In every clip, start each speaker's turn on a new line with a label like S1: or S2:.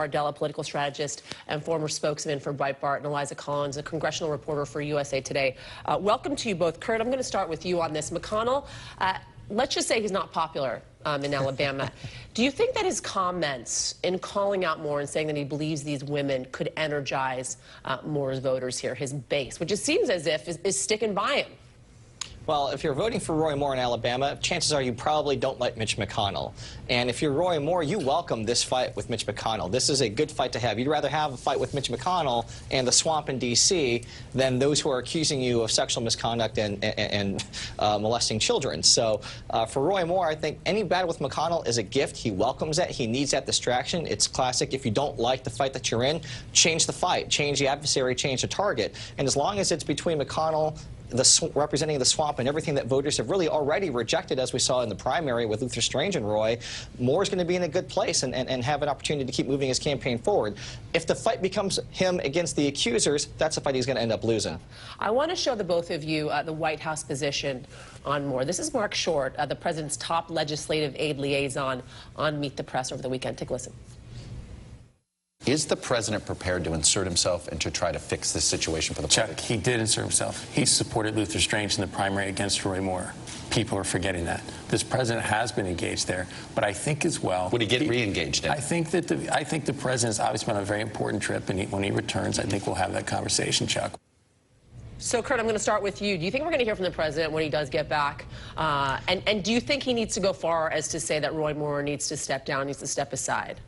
S1: Bardella, political strategist and former spokesman for Breitbart, and Eliza Collins, a congressional reporter for USA Today. Welcome to you both. Kurt, I'm going to start with you on this. McConnell, let's just say he's not popular in Alabama. Do you think that his comments in calling out Moore and saying that he believes these women could energize Moore's voters here, his base, which it seems as if is sticking by him?
S2: Well, if you're voting for Roy Moore in Alabama, chances are you probably don't like Mitch McConnell. And if you're Roy Moore, you welcome this fight with Mitch McConnell. This is a good fight to have. You'd rather have a fight with Mitch McConnell and the swamp in D.C. than those who are accusing you of sexual misconduct and molesting children. So for Roy Moore, I think any battle with McConnell is a gift. He welcomes it. He needs that distraction. It's classic. If you don't like the fight that you're in, change the fight, change the adversary, change the target. And as long as it's between McConnell, representing the swamp and everything that voters have really already rejected, as we saw in the primary with Luther Strange and Roy, Moore's going to be in a good place and have an opportunity to keep moving his campaign forward. If the fight becomes him against the accusers, that's a fight he's going to end up losing.
S1: I want to show the both of you the White House position on Moore. This is Mark Short, the president's top legislative aide liaison, on Meet the Press over the weekend. Take a listen.
S3: Is the president prepared to insert himself and to try to fix this situation for the public?
S4: Chuck, he did insert himself. He supported Luther Strange in the primary against Roy Moore. People are forgetting that. This president has been engaged there, but I think as well...
S3: Would he get re-engaged in?
S4: I think the president's obviously been on a very important trip, and when he returns, I think we'll have that conversation, Chuck.
S1: So, Kurt, I'm going to start with you. Do you think we're going to hear from the president when he does get back? And do you think he needs to go far as to say that Roy Moore needs to step down, needs to step aside?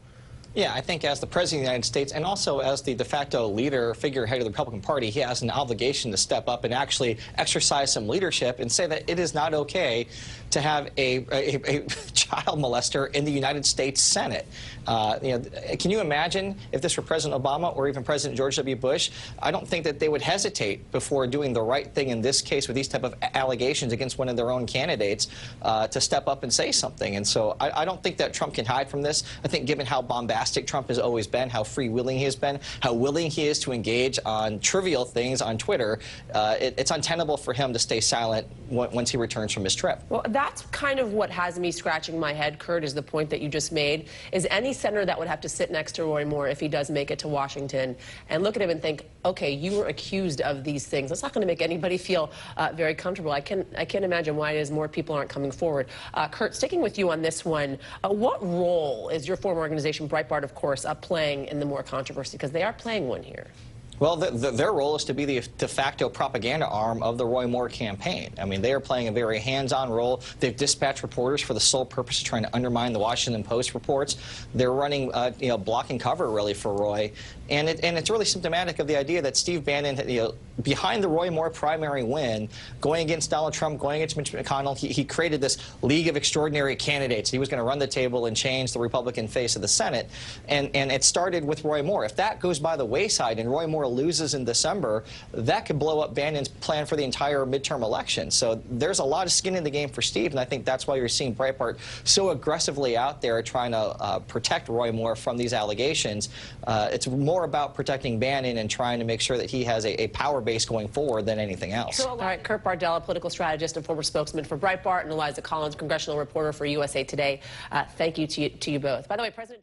S2: Yeah, I think as the President of the United States and also as the de facto leader, figurehead of the Republican Party, he has an obligation to step up and actually exercise some leadership and say that it is not okay to have a child molester in the United States Senate. Can you imagine if this were President Obama or even President George W. Bush? I don't think that they would hesitate before doing the right thing in this case with these type of allegations against one of their own candidates to step up and say something. And so I don't think that Trump can hide from this. I think given how bombastic Trump has always been, how freewheeling he has been, how willing he is to engage on trivial things on Twitter, it's untenable for him to stay silent once he returns from his trip.
S1: Well, that's kind of what has me scratching my head, Kurt, is the point that you just made. Is any senator that would have to sit next to Roy Moore if he does make it to Washington and look at him and think, okay, you were accused of these things. That's not going to make anybody feel very comfortable. I can't imagine why it is more people aren't coming forward. Kurt, sticking with you on this one, what role is your former organization, Breitbart, of course, playing in the Moore controversy? Because they are playing one here.
S2: Well, their role is to be the de facto propaganda arm of the Roy Moore campaign. I mean, they are playing a very hands-on role. They've dispatched reporters for the sole purpose of trying to undermine the Washington Post reports. They're running, blocking cover, really, for Roy. And it's really symptomatic of the idea that Steve Bannon, behind the Roy Moore primary win, going against Donald Trump, going against Mitch McConnell, he created this League of Extraordinary Candidates. He was going to run the table and change the Republican face of the Senate. And it started with Roy Moore. If that goes by the wayside and Roy Moore loses in December, that could blow up Bannon's plan for the entire midterm election. So there's a lot of skin in the game for Steve, and I think that's why you're seeing Breitbart so aggressively out there trying to protect Roy Moore from these allegations. It's more about protecting Bannon and trying to make sure that he has a power base going forward than anything else.
S1: All right, Kurt Bardella, political strategist and former spokesman for Breitbart, and Eliza Collins, congressional reporter for USA Today. Thank you to you both. By the way, President